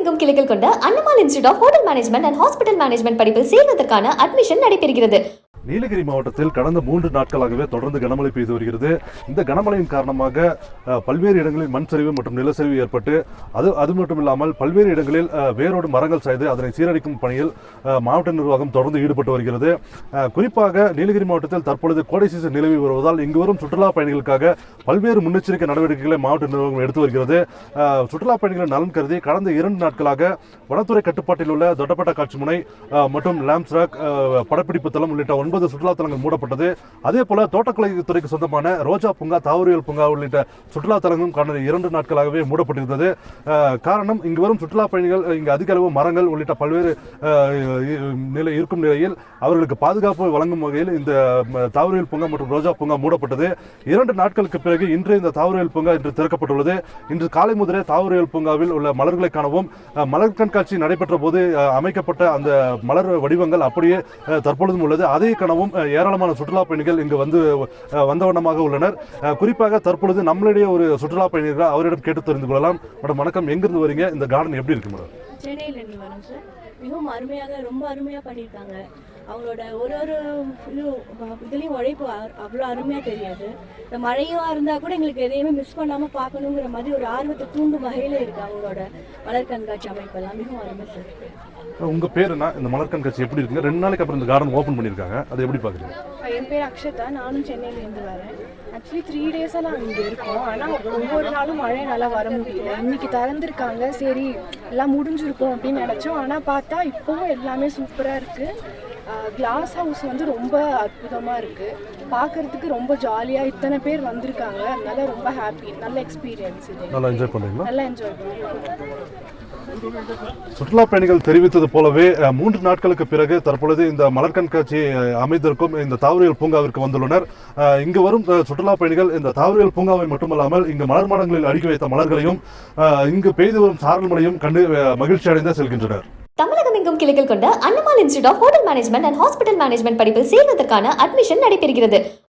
தமிழகமெங்கும் கிளைகள் கொண்ட Annamal institute of hotel management and hospital management படிப்பில் சேர்வதற்கான அட்மிஷன் நடைபெறுகிறது. நீலகிரி மாவட்டத்தில் கடந்த 3 நாட்களாகவே தொடர்ந்து கனமழை பெய்து வருகிறது. இந்த கனமழையின் காரணமாக பல்வேறு இடங்களில் மண் சரிவு மற்றும் நிலச்சரிவு ஏற்பட்டு அது மட்டும் இல்லாமல் பல்வேறு இடங்களில் வேரோடு மரங்கள் சாய்ந்து அதனை சீரழிக்கும் பணியில் மாவட்ட நிர்வாகம் தொடர்ந்து ஈடுபட்டு வருகிறது. குறிப்பாக நீலகிரி மாவட்டத்தில் தற்பொழுது கோடை சீசன் நிலவி வருவதால் இங்கு வரும் சுற்றுலா பயணிகளுக்காக பல்வேறு முன்னெச்சரிக்கை நடவடிக்கைகளை மாவட்ட நிர்வாகம் எடுத்து வருகிறது. சுற்றுலா பயணிகளின் நலன் கருதி கடந்த 2 நாட்களாக வனத்துறை கட்டுப்பாட்டில் உள்ள தொட்டப்பட்ட காட்சி முனை மற்றும் லாம்ஸ்ராக் படப்பிடிப்பு தளம் உள்ளிட்ட 9 சுற்றுலா தலங்கள் மூடப்பட்டது. அதே போல தோட்டக்கலை துறைக்கு சொந்தமான ரோஜா பூங்கா, தாவரியல் பூங்கா உள்ளிட்ட சுற்றுலா தலங்களும் கடந்த 2 நாட்களாகவே மூடப்பட்டிருந்தது. காரணம், இங்கு வரும் சுற்றுலா பயணிகள் இங்கு அதிக அளவு மரங்கள் உள்ளிட்ட பல்வேறு இருக்கும் நிலையில் அவர்களுக்கு பாதுகாப்பு வழங்கும் வகையில் இந்த தாவரியல் பூங்கா மற்றும் ரோஜா பூங்கா மூடப்பட்டது. 2 நாட்களுக்கு பிறகு இன்று இந்த தாவரியல் பூங்கா இன்று திறக்கப்பட்டுள்ளது. இன்று காலை முதலே தாவரியல் பூங்காவில் உள்ள மலர்களை காணவும், மலர் கண்காட்சி நடைபெற்ற போது அமைக்கப்பட்ட அந்த மலர் வடிவங்கள் அப்படியே தற்பொழுதும் உள்ளது. அதை கனவும் ஏராளமான சுற்றுலா பயணிகள் இங்கு வந்தவண்ணமாக உள்ளனர். குறிப்பாக தற்பொழுது நம்மளுடைய ஒரு சுற்றுலா பயணிகள் அவரிடம் கேட்டு தெரிந்து கொள்ளலாம். மேடம் வணக்கம், எங்கிருந்து வரீங்க? இந்த கார்டன் எப்படி இருக்கு மேடம்? சென்னையில இருந்து வரோம் சார். மிகவும் அருமையாக, ரொம்ப அருமையா பண்ணியிருக்காங்க. அவங்களோட ஒரு இதுலேயும் உழைப்பு அவ்வளோ அருமையாக தெரியாது. இந்த மழையாக இருந்தால் கூட எங்களுக்கு எதையுமே மிஸ் பண்ணாமல் பார்க்கணுங்கிற மாதிரி ஒரு ஆர்வத்தை தூண்டும் வகையில் இருக்குது அவங்களோட மலர் கண்காட்சி அமைப்பெல்லாம். மிகவும் அருமை சார். உங்கள் பேர் என்ன? இந்த மலர் கண்காட்சி எப்படி இருக்குங்க? 2 நாளைக்கு அப்புறம் இந்த கார்டன் ஓப்பன் பண்ணியிருக்காங்க, அதை எப்படி பார்க்குறீங்க? என் பேர் அக்ஷதா, நானும் சென்னையிலேருந்து வரேன். ஆக்சுவலி 3 டேஸாக நாங்கள் இங்கே இருக்கோம். ஆனால் ஒவ்வொரு நாளும் மழை நல்லா வர முடியல. இன்றைக்கி திறந்துருக்காங்க, சரி எல்லாம் முடிஞ்சிருக்கும் அப்படின்னு நினச்சோம். ஆனால் பார்த்தா இப்போவும் எல்லாமே சூப்பராக இருக்குது. கிளாஸ் ஹவுஸ் வந்து ரொம்ப அற்புதமாக இருக்குது. பார்க்குறதுக்கு ரொம்ப ஜாலியாக இத்தனை பேர் வந்திருக்காங்க. அதனால ரொம்ப ஹாப்பி, நல்ல எக்ஸ்பீரியன்ஸ். இது நல்லா என்ஜாய் பண்ணுறீங்களா? நல்லா என்ஜாய் பண்ணுறோம். சுற்றுலா பயணிகள் தெரிவித்தது போலவே 3 நாட்களுக்கு பிறகு தற்பொழுது இந்த மலர் கண்காட்சி அமைந்திருக்கும் இந்த தாவரியல் பூங்காவிற்கு வந்துள்ளனர். இங்கு வரும் சுற்றுலா பயணிகள் இந்த தாவரியல் பூங்காவை மட்டுமல்லாமல் இங்கு மலர் மாடங்களில் அடுக்கி வைத்த மலர்களையும் இங்கு பெய்து வரும் சாரல் மழையும் கண்டு மகிழ்ச்சி அடைந்து செல்கின்றனர். தமிழகமெங்கும் கிளைகள் கொண்ட Annamal institute of hotel management and hospital management படிப்பில் சேர்வதற்கான அட்மிஷன் நடைபெறுகிறது.